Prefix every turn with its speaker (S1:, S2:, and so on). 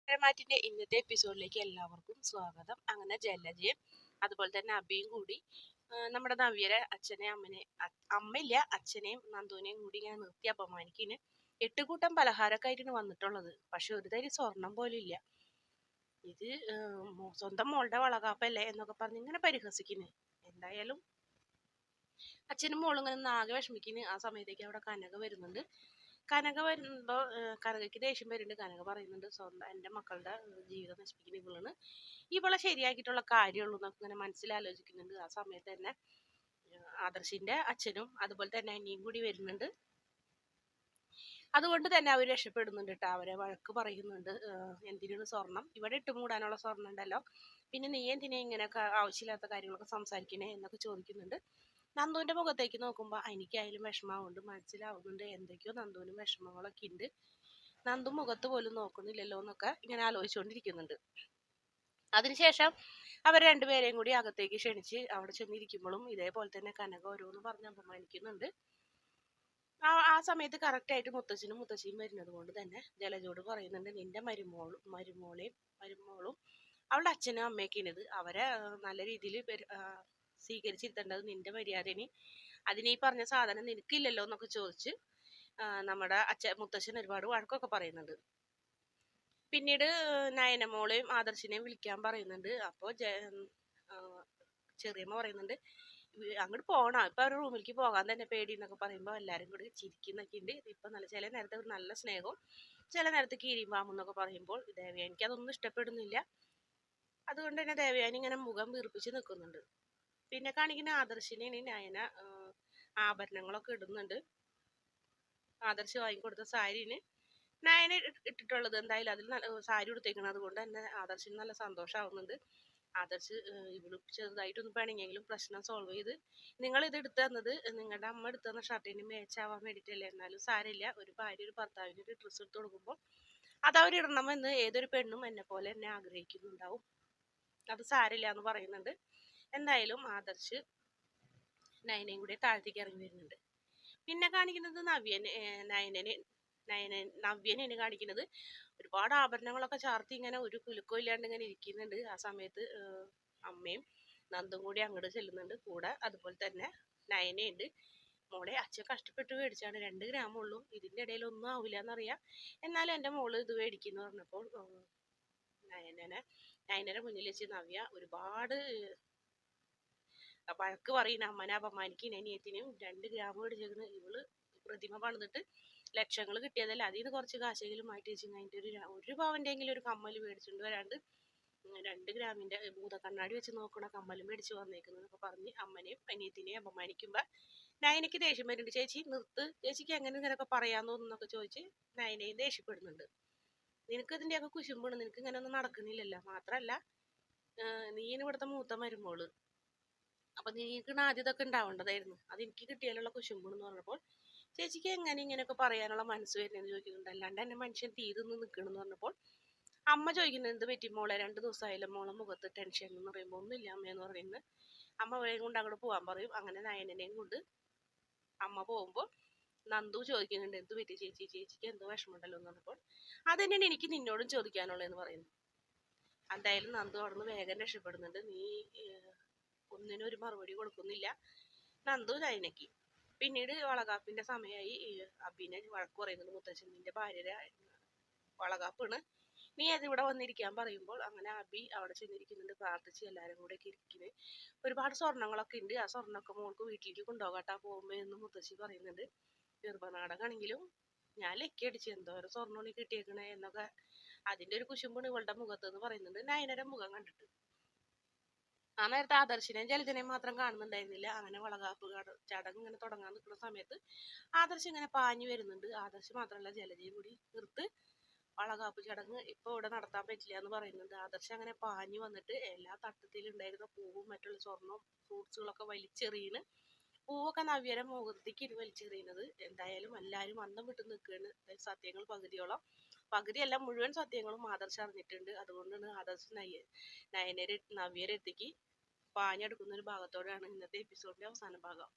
S1: മാറ്റിന്റെ ഇന്നത്തെ എപ്പിസോഡിലേക്ക് എല്ലാവർക്കും സ്വാഗതം. അങ്ങനെ ജലജയും അതുപോലെ തന്നെ അബിയും കൂടി നമ്മുടെ നവ്യരെ അമ്മയില്ല അച്ഛനെയും നന്ദുവിനെയും കൂടി ഇങ്ങനെ നിർത്തി അപമാനിക്കിന്. 8 കൂട്ടം പലഹാരമൊക്കെ ആയിട്ടാണ് വന്നിട്ടുള്ളത്. പക്ഷെ ഒരു തരി സ്വർണം പോലും ഇല്ല. ഇത് സ്വന്തം മോളുടെ വളകാപ്പല്ലേ എന്നൊക്കെ പറഞ്ഞ് ഇങ്ങനെ പരിഹസിക്കുന്നു. എന്തായാലും അച്ഛനും മോളും ഇങ്ങനെ ആകെ വിഷമിക്കുന്നു. ആ സമയത്തേക്ക് അവിടെ കനക വരുന്നുണ്ട്. കനക വരുമ്പോ കനകയ്ക്ക് ദേഷ്യം വരുന്നുണ്ട്. കനക പറയുന്നുണ്ട്, സ്വന്തം എൻ്റെ മക്കളുടെ ജീവിതം നശിപ്പിക്കുന്ന ഇവളാണ്, ഇവളെ ശരിയാക്കിയിട്ടുള്ള കാര്യമുള്ളൂ എന്നൊക്കെ ഇങ്ങനെ മനസ്സിലാലോചിക്കുന്നുണ്ട്. ആ സമയത്ത് തന്നെ ആദർശിന്റെ അച്ഛനും അതുപോലെ തന്നെ അനിയും കൂടി വരുന്നുണ്ട്. അതുകൊണ്ട് തന്നെ അവർ രക്ഷപ്പെടുന്നുണ്ട് കേട്ടോ. അവരെ വഴക്ക് പറയുന്നുണ്ട്. എന്തിനാണ് സ്വർണം, ഇവിടെ ഇട്ട് മൂടാനുള്ള സ്വർണം ഉണ്ടല്ലോ, പിന്നെ നീ എന്തിനാ ഇങ്ങനെയൊക്കെ ആവശ്യമില്ലാത്ത കാര്യങ്ങളൊക്കെ സംസാരിക്കണേ എന്നൊക്കെ ചോദിക്കുന്നുണ്ട്. നന്ദുവിന്റെ മുഖത്തേക്ക് നോക്കുമ്പോൾ എനിക്കായാലും വിഷമാവുന്നുണ്ട്, മനസ്സിലാവുന്നുണ്ട് എന്തൊക്കെയോ നന്ദുവിനും വിഷമങ്ങളൊക്കെ ഉണ്ട്. നന്ദു മുഖത്ത് പോലും നോക്കുന്നില്ലല്ലോ എന്നൊക്കെ ഇങ്ങനെ ആലോചിച്ചുകൊണ്ടിരിക്കുന്നുണ്ട്. അതിനുശേഷം അവർ രണ്ടുപേരെയും കൂടി അകത്തേക്ക് ക്ഷണിച്ച് അവിടെ ചെന്നിരിക്കുമ്പോഴും ഇതേപോലെ തന്നെ കനക ഓരോന്ന് പറഞ്ഞ് അപമാനിക്കുന്നുണ്ട്. ആ സമയത്ത് കറക്റ്റായിട്ട് മുത്തച്ഛനും മുത്തശ്ശിയും വരുന്നത് കൊണ്ട് തന്നെ ജലജോട് പറയുന്നുണ്ട്, നിന്റെ മരുമോളും അവളുടെ അച്ഛനും അമ്മയൊക്കെയാണിത്, അവരെ നല്ല രീതിയിൽ സ്വീകരിച്ചിരുത്തേണ്ടത് നിന്റെ മര്യാദന്, അതിന് ഈ പറഞ്ഞ സാധനം നിനക്കില്ലല്ലോ എന്നൊക്കെ ചോദിച്ച് നമ്മുടെ മുത്തശ്ശൻ ഒരുപാട് വഴക്കൊക്കെ പറയുന്നുണ്ട്. പിന്നീട് നയനമോളെയും ആദർശിനെയും വിളിക്കാൻ പറയുന്നുണ്ട്. അപ്പോൾ ചെറിയമ്മ പറയുന്നുണ്ട്, അങ്ങോട്ട് പോകണം, ഇപ്പൊ അവരുടെ റൂമിലേക്ക് പോകാൻ തന്നെ പേടി എന്നൊക്കെ പറയുമ്പോൾ എല്ലാരും കൂടി ചിരിക്കുന്നൊക്കെ ഉണ്ട്. ഇപ്പൊ ചില നേരത്തെ ഒരു നല്ല സ്നേഹവും ചില നേരത്തെ കീരിമ്പാമ്പും എന്നൊക്കെ പറയുമ്പോൾ ദേവയാനിക്ക് അതൊന്നും ഇഷ്ടപ്പെടുന്നില്ല. അതുകൊണ്ട് തന്നെ ദേവയാനി ഇങ്ങനെ മുഖം വീർപ്പിച്ച് നിൽക്കുന്നുണ്ട്. പിന്നെ കാണിക്കുന്ന ആദർശിനെയാണ്. നയന ആഭരണങ്ങളൊക്കെ ഇടുന്നുണ്ട്. ആദർശ് വാങ്ങിക്കൊടുത്ത സാരിന് നയന ഇട്ടിട്ടുള്ളത് എന്തായാലും അതിൽ സാരി ഉടുത്തേക്കുന്നത് കൊണ്ട് തന്നെ ആദർശിന് നല്ല സന്തോഷമാവുന്നുണ്ട്. ആദർശ് ഇവള് ചെറുതായിട്ടൊന്നും പിണങ്ങിയെങ്കിലും പ്രശ്നം സോൾവ് ചെയ്ത്, നിങ്ങൾ ഇത് എടുത്തു തന്നത് നിങ്ങളുടെ അമ്മ എടുത്തു തന്ന ഷർട്ടിന് മേച്ചാവാൻ വേണ്ടിയിട്ടല്ലേ, എന്നാലും സാരമില്ല, ഒരു ഭാര്യ ഒരു ഭർത്താവിന് ഒരു ഡ്രസ്സ് എടുത്ത് കൊടുക്കുമ്പോൾ അത് അവരിടണമെന്ന് ഏതൊരു പെണ്ണും എന്നെ പോലെ എന്നെ ആഗ്രഹിക്കുന്നുണ്ടാവും, അത് സാരമില്ല എന്ന് പറയുന്നുണ്ട്. എന്തായാലും ആദർശ് നയനയും കൂടി താഴത്തേക്ക് ഇറങ്ങി വരുന്നുണ്ട്. പിന്നെ കാണിക്കുന്നത് നവ്യനെയാണ് കാണിക്കുന്നത്. ഒരുപാട് ആഭരണങ്ങളൊക്കെ ചാർത്തി ഇങ്ങനെ ഒരു കുലുക്കോ ഇല്ലാണ്ട് ഇങ്ങനെ ഇരിക്കുന്നുണ്ട്. ആ സമയത്ത് അമ്മയും നന്ദും കൂടി അങ്ങോട്ട് ചെല്ലുന്നുണ്ട് കൂടെ. അതുപോലെ തന്നെ നയനയുണ്ട്. മോളെ അച്ഛൻ കഷ്ടപ്പെട്ട് മേടിച്ചാണ്, 2 ഗ്രാമുള്ളൂ, ഇതിന്റെ ഇടയിൽ ഒന്നും ആവില്ല എന്നറിയാം, എന്നാലും എൻ്റെ മോള് ഇത് മേടിക്കുന്നു പറഞ്ഞപ്പോൾ നയനയുടെ മുന്നിൽ വെച്ച് നവ്യ ഒരുപാട് വഴക്ക് പറയുന്ന, അമ്മനെ അപമാനിക്കുന്ന, അനിയത്തിനും 2 ഗ്രാം മേടിച്ചേക്കുന്ന, ഇവള് പ്രതിമ പണിതിട്ട് ലക്ഷങ്ങൾ കിട്ടിയതല്ല, അതിൽ നിന്ന് കുറച്ച് കാശെങ്കിലും മാറ്റി വെച്ച് കഴിഞ്ഞിട്ട് ഒരു പവന്റെങ്കിലും ഒരു കമ്മൽ മേടിച്ചുകൊണ്ട് വരാണ്ട് 2 ഗ്രാമിന്റെ ഭൂതക്കണ്ണാടി വെച്ച് നോക്കണ കമ്മലും മേടിച്ച് വന്നേക്കുന്നതൊക്കെ പറഞ്ഞ് അമ്മനെയും അനിയത്തിനെയും അപമാനിക്കുമ്പോൾ നയനയ്ക്ക് ദേഷ്യം വരുന്നുണ്ട്. ചേച്ചി നിർത്ത്, ചേച്ചിക്ക് എങ്ങനെ ഇങ്ങനെയൊക്കെ പറയാൻ തോന്നുന്നൊക്കെ ചോദിച്ച് നയനയും ദേഷ്യപ്പെടുന്നുണ്ട്. നിനക്ക് ഇതിന്റെയൊക്കെ കുശുമ്പാണ്, നിനക്ക് ഇങ്ങനെ ഒന്നും നടക്കുന്നില്ലല്ലോ, മാത്രല്ല നീ ഇവിടുത്തെ മൂത്ത മരുമോള്, അപ്പൊ നീക്ക് ആദ്യതൊക്കെ ഉണ്ടാവേണ്ടതായിരുന്നു, അത് എനിക്ക് കിട്ടിയാലുള്ള കുശുമ്പെന്ന് പറഞ്ഞപ്പോൾ ചേച്ചിക്ക് എങ്ങനെ ഇങ്ങനെയൊക്കെ പറയാനുള്ള മനസ്സ് വരുന്നതെന്ന് ചോദിക്കുന്നുണ്ട്. അല്ലാണ്ട് എന്നെ മനുഷ്യൻ തീർന്ന് നിൽക്കണമെന്ന് പറഞ്ഞപ്പോൾ അമ്മ ചോദിക്കുന്നത്, എന്ത് പറ്റി മോളെ, 2 ദിവസമായാലും മോളെ മുഖത്ത് ടെൻഷൻ എന്ന് പറയുമ്പോൾ ഒന്നുമില്ല അമ്മയെന്ന് പറയുന്നത്. അമ്മ അവരെയും കൊണ്ട് അങ്ങോട്ട് പോകാൻ പറയും. അങ്ങനെ നയനനെയും കൊണ്ട് അമ്മ പോകുമ്പോൾ നന്ദു ചോദിക്കുന്നുണ്ട്, എന്ത് പറ്റി ചേച്ചി, ചേച്ചിക്ക് എന്തോ വിഷമമുണ്ടല്ലോ എന്ന് പറഞ്ഞപ്പോൾ അതുതന്നെയാണ് എനിക്ക് നിന്നോടും ചോദിക്കാനുള്ളതെന്ന് പറയുന്നു. എന്തായാലും നന്ദു അവിടെ നിന്ന് വേഗം രക്ഷപ്പെടുന്നുണ്ട്. നീ ഒന്നിനും ഒരു മറുപടി കൊടുക്കുന്നില്ല നന്ദു നയനയ്ക്ക്. പിന്നീട് വളകാപ്പിന്റെ സമയമായി. അബിനെ വഴക്ക് പറയുന്നുണ്ട് മുത്തച്ഛൻ, നിന്റെ ഭാര്യയുടെ വളകാപ്പാണ്, നീ അത് ഇവിടെ വന്നിരിക്കാൻ പറയുമ്പോൾ അങ്ങനെ അബി അവിടെ ചെന്നിരിക്കുന്നുണ്ട്. പ്രാർത്ഥിച്ച് എല്ലാവരും കൂടെ ഒക്കെ ഇരിക്കുന്നത്. ഒരുപാട് സ്വർണ്ണങ്ങളൊക്കെ ഉണ്ട്, ആ സ്വർണ്ണമൊക്കെ മോൾക്ക് വീട്ടിലേക്ക് കൊണ്ടുപോകട്ടാ പോകുമ്പോ എന്ന് മുത്തശ്ശി പറയുന്നുണ്ട്. ഗർഭനാടകമാണെങ്കിലും ഞാൻ ലക്കി അടിച്ച് എന്തോരം സ്വർണ്ണമാണ് കിട്ടിയേക്കണേ എന്നൊക്കെ അതിന്റെ ഒരു കുശുമ്പാണ് ഇവളുടെ മുഖത്ത് എന്ന് പറയുന്നുണ്ട് നയനയുടെ മുഖം കണ്ടിട്ട്. ആ നേരത്തെ ആദർശിനെയും ജലജനെയും മാത്രം കാണുന്നുണ്ടായിരുന്നില്ല. അങ്ങനെ വളകാപ്പ് ചടങ്ങ് ഇങ്ങനെ തുടങ്ങാൻ നിൽക്കുന്ന സമയത്ത് ആദർശ് ഇങ്ങനെ പാഞ്ഞു വരുന്നുണ്ട്. ആദർശ് മാത്രമല്ല ജലജയും കൂടി നിർത്ത്, വളകാപ്പ് ചടങ്ങ് ഇപ്പൊ ഇവിടെ നടത്താൻ പറ്റില്ല എന്ന് പറയുന്നുണ്ട്. ആദർശ് അങ്ങനെ പാഞ്ഞു വന്നിട്ട് എല്ലാ തട്ടത്തിലുണ്ടായിരുന്ന പൂവും മറ്റുള്ള സ്വർണ്ണവും ഫ്രൂട്ട്സുകളൊക്കെ വലിച്ചെറിയുന്നു. പൂവൊക്കെ നവ്യരെ മുഖത്തേക്ക് വലിച്ചെറിയുന്നത്. എന്തായാലും എല്ലാവരും അന്തം വിട്ട് നിൽക്കുകയാണ്. സത്യങ്ങൾ പകുതിയല്ല മുഴുവൻ സത്യങ്ങളും ആദർശ് അറിഞ്ഞിട്ടുണ്ട്. അതുകൊണ്ടാണ് ആദർശ് നവ്യരെ എത്തിക്ക് പാഞ്ഞെടുക്കുന്ന ഒരു ഭാഗത്തോടെയാണ് ഇന്നത്തെ എപ്പിസോഡിന്റെ അവസാന ഭാഗം.